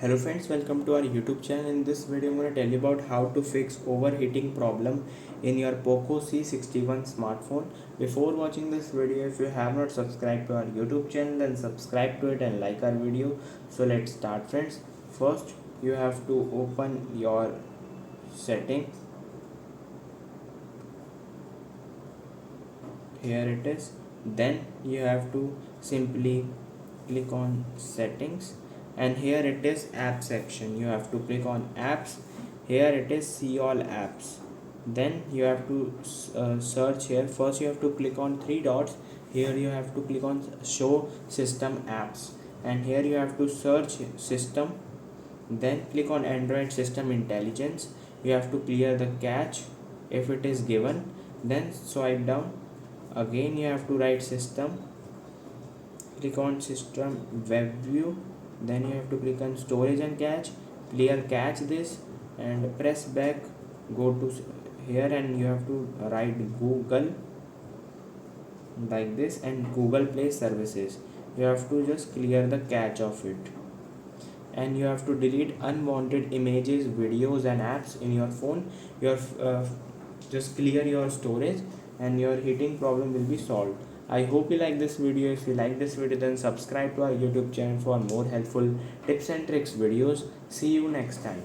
Hello friends, welcome to our YouTube channel. In this video I'm going to tell you about how to fix overheating problem in your POCO C61 smartphone. Before watching this video, if you have not subscribed to our YouTube channel, then subscribe to it and like our video. So let's start friends. First you have to open your setting. Here it is. Then you have to simply click on settings, and here it is app section. You have to click on apps. Here it is see all apps. Then you have to search here. First you have to click on three dots. Here you have to click on show system apps, and here you have to search system. Then click on Android system intelligence. You have to clear the cache if it is given. Then swipe down. Again you have to write system. Click on system web view. Then you have to click on storage and cache. Clear cache this and press back. Go to here and you have to write Google like this and Google Play services. You have to just clear the cache of it, and you have to delete unwanted images, videos and apps in your phone. Your just clear your storage and your heating problem will be solved. I hope you like this video. If you like this video, then subscribe to our YouTube channel for more helpful tips and tricks videos. See you next time.